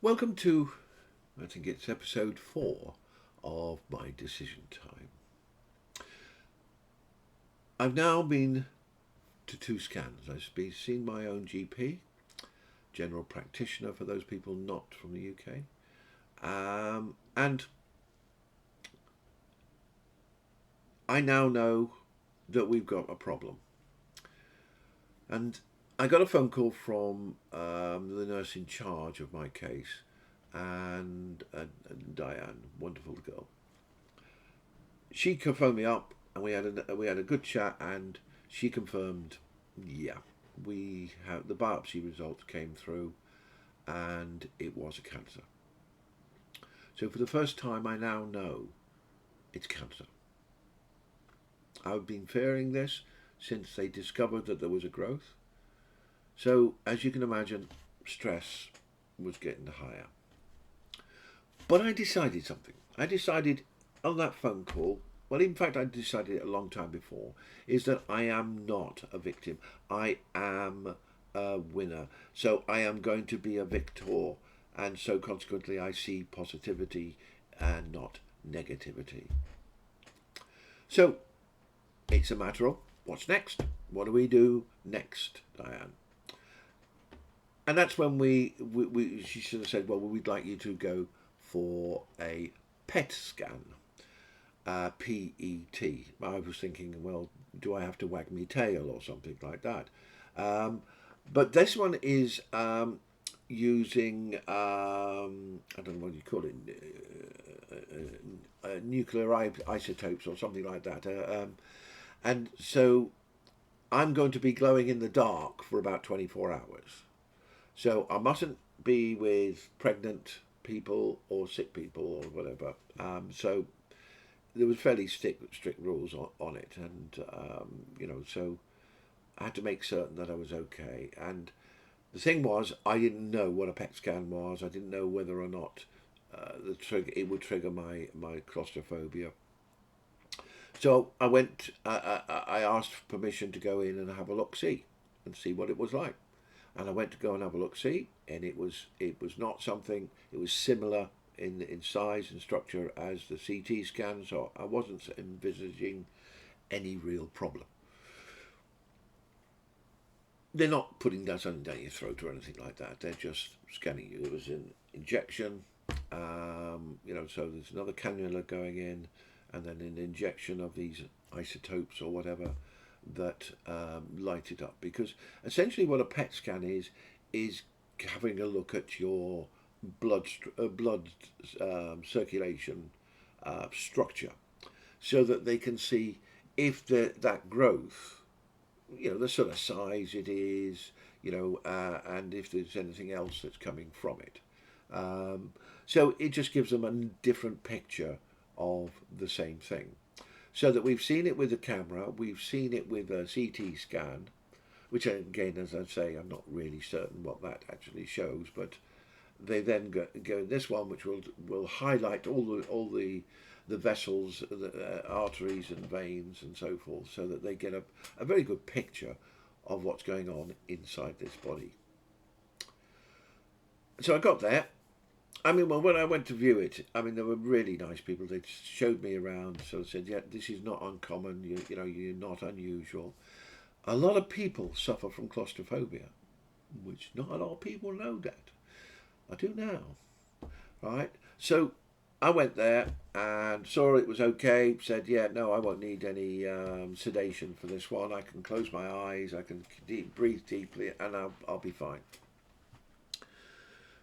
Welcome to, I think it's episode 4 of My Decision Time. I've now been to 2 scans. I've been seen my own GP, general practitioner for those people not from the UK, and I now know that we've got a problem. And I got a phone call from the nurse in charge of my case, and Diane, wonderful girl. She phoned me up, and we had a good chat, and she confirmed, yeah, we have the biopsy results came through, and it was a cancer. So for the first time, I now know it's cancer. I've been fearing this since they discovered that there was a growth. So as you can imagine, stress was getting higher. But I decided something. I decided on that phone call, well, in fact, I decided it a long time before, is that I am not a victim. I am a winner. So I am going to be a victor. And so consequently, I see positivity and not negativity. So it's a matter of what's next? What do we do next, Diane? And that's when she sort of said, well, we'd like you to go for a PET scan, PET. I was thinking, well, do I have to wag me tail or something like that? But this one is using, I don't know what you call it, nuclear isotopes or something like that. And so I'm going to be glowing in the dark for about 24 hours. So I mustn't be with pregnant people or sick people or whatever. So there was fairly strict rules on it, and so I had to make certain that I was okay. And the thing was, I didn't know what a PET scan was. I didn't know whether or not it would trigger my claustrophobia. So I went. I asked for permission to go in and have a look see, and see what it was like. And I went to go and have a look see, and it was not something. It was similar in size and structure as the CT scan, so I wasn't envisaging any real problem. They're not putting that something down your throat or anything like that. They're just scanning you. It was an injection, so there's another cannula going in, and then an injection of these isotopes or whatever that light it up. Because essentially, what a PET scan is having a look at your blood circulation structure, so that they can see if that growth, the sort of size it is, and if there's anything else that's coming from it. So it just gives them a different picture of the same thing. So that we've seen it with the camera, we've seen it with a CT scan, which again, as I say, I'm not really certain what that actually shows, but they then go in this one, which will highlight all the vessels, the arteries and veins and so forth, so that they get a very good picture of what's going on inside this body. So I got there. I mean, well, when I went to view it, I mean, there were really nice people. They showed me around, so they said, "Yeah, this is not uncommon. You're not unusual." A lot of people suffer from claustrophobia, which not a lot of people know that. I do now, right? So I went there and saw it was okay. Said, "Yeah, no, I won't need any sedation for this one. I can close my eyes. I can breathe deeply, and I'll be fine."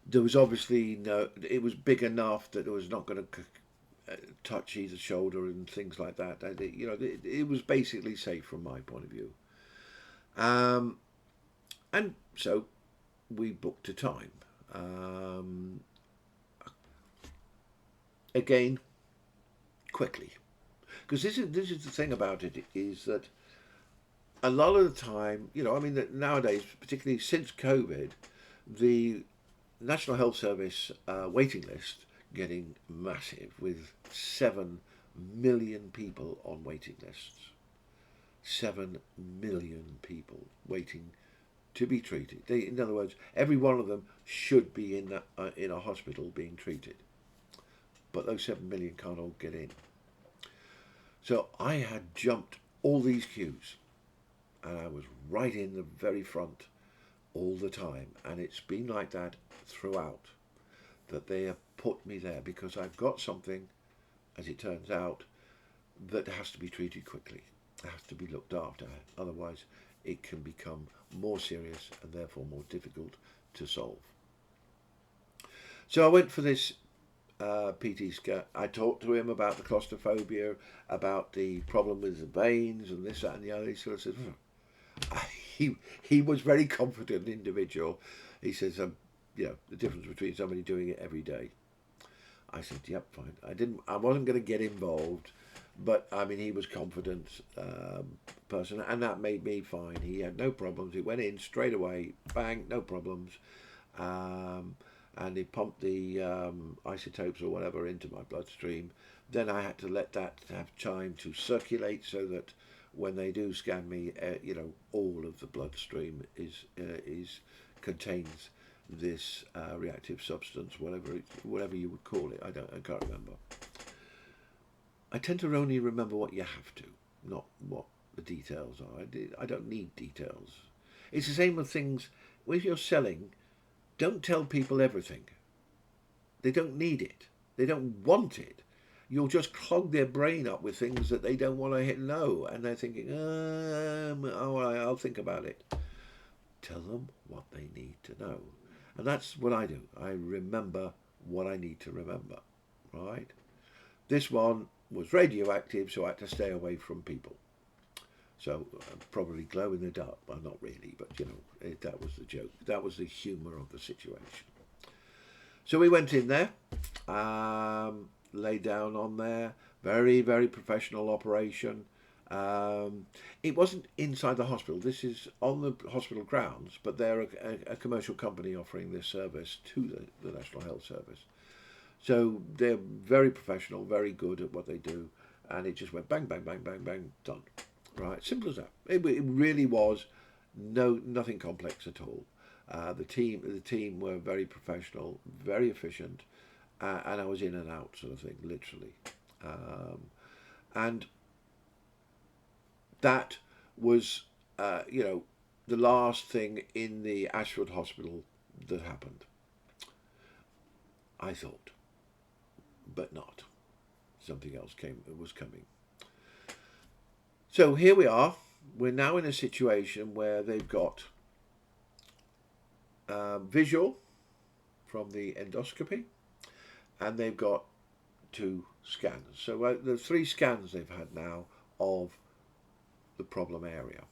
There was obviously no. It was big enough that it was not going to touch either shoulder and things like that. It was basically safe from my point of view. Um, and so we booked a time. Um, Again, quickly, because this is the thing about it, is that a lot of the time, I mean, that nowadays, particularly since COVID, the National Health Service waiting list getting massive, with 7 million people on waiting lists. 7 million people waiting to be treated. In other words, every one of them should be in a hospital being treated. But those 7 million can't all get in. So I had jumped all these queues, and I was right in the very front all the time. And it's been like that throughout, that they have put me there because I've got something, as it turns out, that has to be treated quickly. It has to be looked after. Otherwise, it can become more serious and therefore more difficult to solve. So I went for this PT scan. I talked to him about the claustrophobia, about the problem with the veins and this, that and the other. He sort of said, he was very confident individual. He says, the difference between somebody doing it every day. I said, yep, fine. I wasn't going to get involved, but I mean, he was confident person, and that made me fine. He had no problems. He went in straight away, bang, no problems. And he pumped the isotopes or whatever into my bloodstream. Then I had to let that have time to circulate so that when they do scan me, all of the bloodstream contains this reactive substance, whatever you would call it. I can't remember. I tend to only remember what you have to, not what the details are. I don't need details. It's the same with things. When you're selling, don't tell people everything. They don't need it. They don't want it. You'll just clog their brain up with things that they don't want to know, and they're thinking, I'll think about it. Tell them what they need to know. And that's what I do. I remember what I need to remember, right? This one was radioactive, so I had to stay away from people. So probably glow in the dark. Well, not really, but that was the joke. That was the humour of the situation. So we went in there, lay down on there. Very, very professional operation. It wasn't inside the hospital. This is on the hospital grounds, but they're a commercial company offering this service to the National Health Service. So they're very professional, very good at what they do, and it just went bang, bang, bang, bang, bang, done. Right, simple as that. It really was nothing complex at all. The team were very professional, very efficient, and I was in and out sort of thing, literally. And that was, the last thing in the Ashford Hospital that happened. I thought, but not. Something else was coming. So here we are. We're now in a situation where they've got visual from the endoscopy, and they've got 2 scans. So the 3 scans they've had now of the problem area.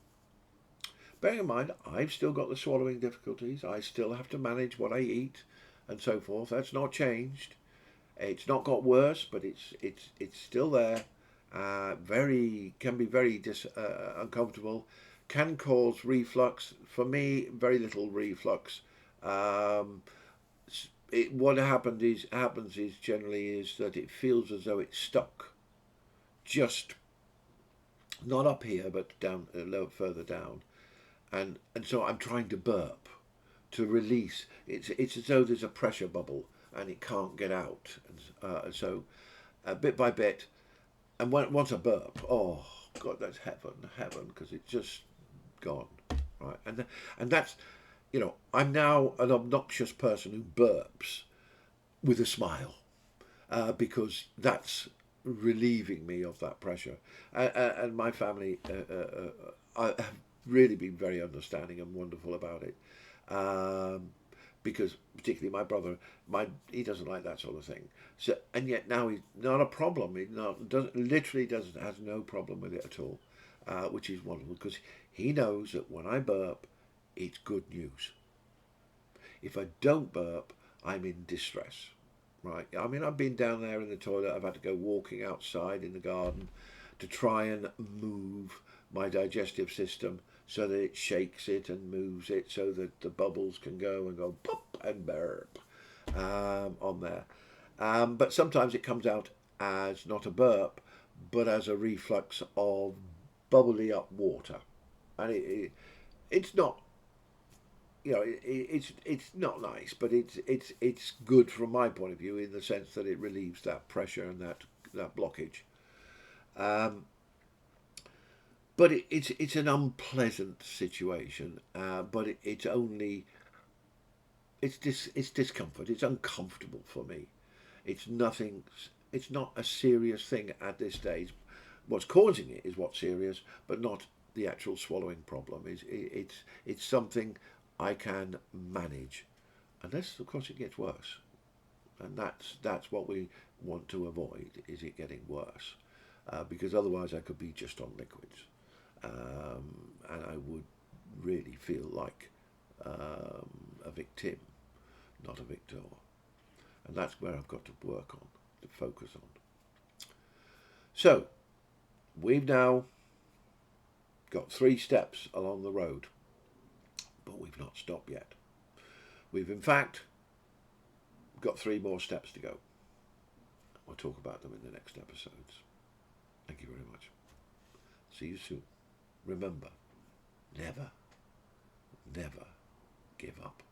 Bearing in mind, I've still got the swallowing difficulties. I still have to manage what I eat and so forth. That's not changed. It's not got worse, but it's still there. Can be very uncomfortable. Can cause reflux. For me, very little reflux. What happens is generally that it feels as though it's stuck, just not up here, but down a little further down, and so I'm trying to burp to release. It's as though there's a pressure bubble and it can't get out, and so bit by bit, and once I burp, oh God, that's heaven, because it's just gone, right? And that's, I'm now an obnoxious person who burps with a smile, because that's relieving me of that pressure. And my family have really been very understanding and wonderful about it, because particularly my brother, he doesn't like that sort of thing. So, and yet now he's not a problem. He has no problem with it at all, which is wonderful, because he knows that when I burp, it's good news. If I don't burp, I'm in distress. Right? I mean, I've been down there in the toilet. I've had to go walking outside in the garden to try and move my digestive system so that it shakes it and moves it so that the bubbles can go and go pop and burp on there. But sometimes it comes out as not a burp, but as a reflux of bubbly up water. And it's not you know, it's not nice, but it's good from my point of view in the sense that it relieves that pressure and that blockage. Um, but it's an unpleasant situation. But it's only it's discomfort. It's uncomfortable for me. It's nothing. It's not a serious thing at this stage. What's causing it is what's serious, but not the actual swallowing problem. It's something I can manage, unless of course it gets worse, and that's what we want to avoid. Is it getting worse? Because otherwise I could be just on liquids, and I would really feel like a victim, not a victor. And that's where I've got to work on, to focus on. So, we've now got 3 steps along the road, but we've not stopped yet. We've in fact got 3 more steps to go. We'll talk about them in the next episodes. Thank you very much. See you soon. Remember, never, never give up.